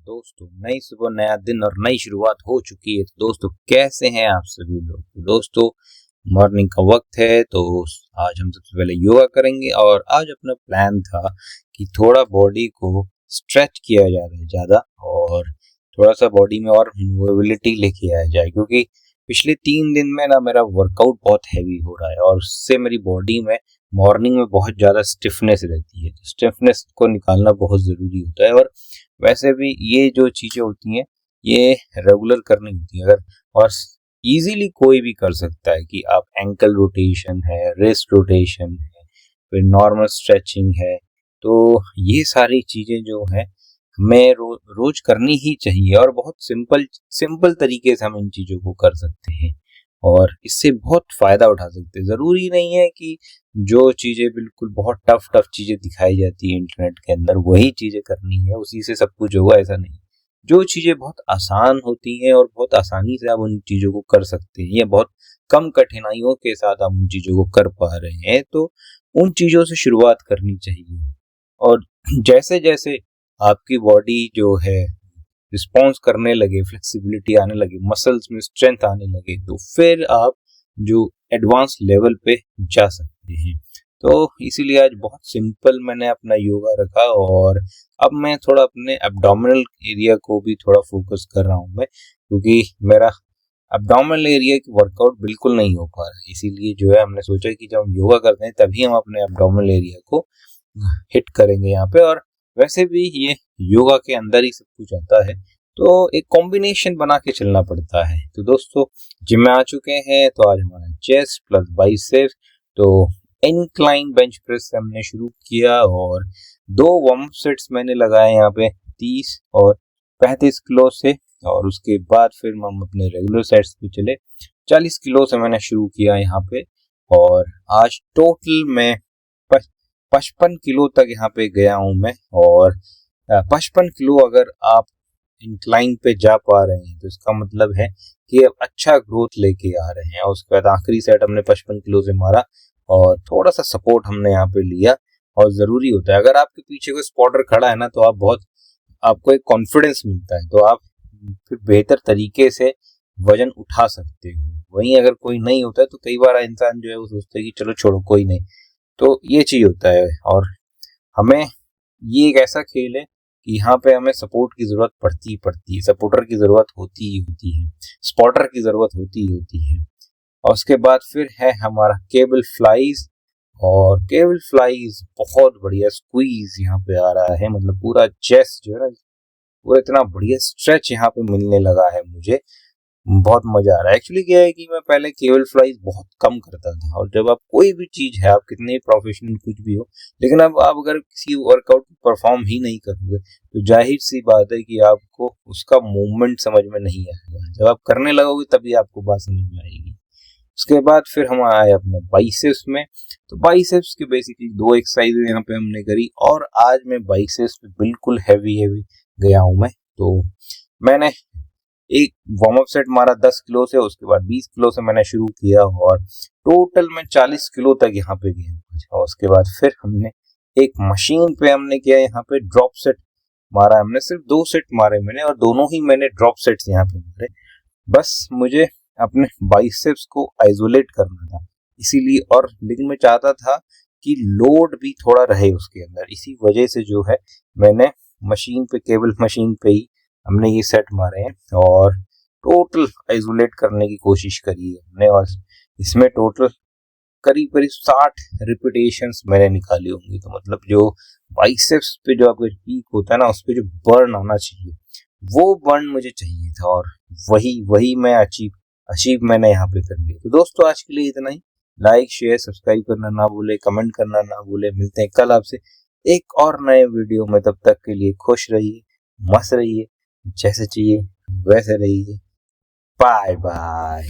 दोस्तों, नई सुबह नया दिन और नई शुरुआत हो चुकी है। तो दोस्तों, कैसे हैं आप सभी लोग? तो दोस्तों, मॉर्निंग का वक्त है, तो आज हम सबसे पहले योगा करेंगे। और आज अपना प्लान था कि थोड़ा बॉडी को स्ट्रेच किया जाए ज़्यादा, और थोड़ा सा बॉडी में और मोबिलिटी लेके आया जाए, क्योंकि पिछले 3 दिन में ना मेरा वर्कआउट बहुत हैवी हो रहा है और उससे मेरी बॉडी में मॉर्निंग में बहुत ज़्यादा स्टिफनेस रहती है। तो स्टिफनेस को निकालना बहुत ज़रूरी होता है। और वैसे भी ये जो चीज़ें होती हैं, ये रेगुलर करनी होती है। अगर और इजीली कोई भी कर सकता है कि आप एंकल रोटेशन है, रिस्ट रोटेशन है, फिर नॉर्मल स्ट्रेचिंग है। तो ये सारी चीज़ें जो है हमें रोज करनी ही चाहिए, और बहुत सिंपल सिंपल तरीके से हम इन चीज़ों को कर सकते हैं और इससे बहुत फायदा उठा सकते हैं। ज़रूरी नहीं है कि जो चीज़ें बिल्कुल बहुत टफ चीज़ें दिखाई जाती है इंटरनेट के अंदर वही चीज़ें करनी है, उसी से सब कुछ होगा, ऐसा नहीं। जो चीज़ें बहुत आसान होती हैं और बहुत आसानी से आप उन चीज़ों को कर सकते हैं, या बहुत कम कठिनाइयों के साथ आप उन चीज़ों को कर पा रहे हैं, तो उन चीज़ों से शुरुआत करनी चाहिए। और जैसे जैसे आपकी बॉडी जो है रिस्पॉन्स करने लगे, फ्लेक्सिबिलिटी आने लगे, मसल्स में स्ट्रेंथ आने लगे, तो फिर आप जो एडवांस लेवल पे जा सकते हैं। तो इसीलिए आज बहुत सिंपल मैंने अपना योगा रखा, और अब मैं थोड़ा अपने एब्डोमिनल एरिया को भी थोड़ा फोकस कर रहा हूँ मैं, क्योंकि मेरा एब्डोमिनल एरिया की वर्कआउट बिल्कुल नहीं हो पा रहा है। इसीलिए जो है हमने सोचा कि जब हम योगा करते हैं तभी हम अपने एब्डोमिनल एरिया को हिट करेंगे यहाँ पे। और वैसे भी ये योगा के अंदर ही सब कुछ आता है, तो एक कॉम्बिनेशन बना के चलना पड़ता है। तो दोस्तों, जिम में आ चुके हैं, तो आज हमारा चेस्ट प्लस बाइसेप्स, तो इंक्लाइन बेंच प्रेस से हमने शुरू किया, और 2 वार्म अप सेट्स मैंने लगाए यहाँ पे 30 और 35 किलो से। और उसके बाद फिर हम अपने रेगुलर सेट्स पे चले। 40 किलो से मैंने शुरू किया यहाँ पे, और आज टोटल में 55 किलो तक यहाँ पे गया हूँ मैं। और 55 किलो अगर आप इंक्लाइन पे जा पा रहे हैं, तो इसका मतलब है कि आप अच्छा ग्रोथ लेके आ रहे हैं। और उसके बाद आखिरी सेट हमने 55 किलो से मारा, और थोड़ा सा सपोर्ट हमने यहाँ पे लिया, और ज़रूरी होता है। अगर आपके पीछे कोई स्पॉटर खड़ा है ना, तो आपको एक कॉन्फिडेंस मिलता है, तो आप फिर बेहतर तरीके से वजन उठा सकते हो। वहीं अगर कोई नहीं होता है, तो कई बार इंसान जो है वो सोचता है कि चलो छोड़ो, कोई नहीं। तो ये चीज़ होता है। और हमें ये एक ऐसा खेल है कि यहाँ पे हमें सपोर्ट की जरूरत पड़ती है, सपोर्टर की जरूरत होती ही होती है, स्पॉटर की जरूरत होती ही होती है। और उसके बाद फिर है हमारा केबल फ्लाइज, और केबल फ्लाइज बहुत बढ़िया स्क्वीज यहाँ पे आ रहा है, मतलब पूरा चेस्ट जो है ना, पूरा इतना बढ़िया स्ट्रेच यहाँ पे मिलने लगा है मुझे, बहुत मजा आ रहा है। एक्चुअली क्या है कि मैं पहले केबल फ्लाइज बहुत कम करता था, और जब आप कोई भी चीज है, आप कितने प्रोफेशनल कुछ भी हो, लेकिन अब आप अगर किसी वर्कआउट को परफॉर्म ही नहीं करोगे, तो जाहिर सी बात है कि आपको उसका मूवमेंट समझ में नहीं आएगा। जब आप करने लगोगे तभी आपको बात समझ में आएगी। उसके बाद फिर हम आए अपने बाइसेप्स में। तो बाइसेप्स की बेसिकली 2 एक्सरसाइज यहाँ पे हमने करी, और आज मैं बाइसेप्स पे बिल्कुल हैवी गया हूँ मैं। तो मैंने एक वार्म अप सेट मारा 10 किलो से, उसके बाद 20 किलो से मैंने शुरू किया, और टोटल में 40 किलो तक यहाँ पे गया। और उसके बाद फिर हमने एक मशीन पे हमने किया, यहाँ पे ड्रॉप सेट मारा। हमने सिर्फ 2 सेट मारे मैंने, और दोनों ही मैंने ड्रॉप सेट्स यहाँ पे मारे। बस मुझे अपने बाइसेप्स को आइसोलेट करना था, इसीलिए। और लेकिन मैं चाहता था कि लोड भी थोड़ा रहे उसके अंदर, इसी वजह से जो है मैंने मशीन पे, केबल मशीन पे ही हमने ये सेट मारे हैं, और टोटल आइसोलेट करने की कोशिश करी है हमने। और इसमें टोटल करीब करीब 60 रिपीटेशंस मैंने निकाली होंगी। तो मतलब जो बाइसेप्स पे जो आपका पीक होता है ना, उस पे जो बर्न आना चाहिए, वो बर्न मुझे चाहिए था, और वही वही मैं अचीव मैंने यहाँ पे कर लिया। तो दोस्तों, आज के लिए इतना ही। लाइक शेयर सब्सक्राइब करना ना भूले, कमेंट करना ना भूले। मिलते हैं कल आपसे एक और नए वीडियो में। तब तक के लिए खुश रहिए, मस्त रहिए, जैसे चाहिए वैसे रहिए। Bye bye.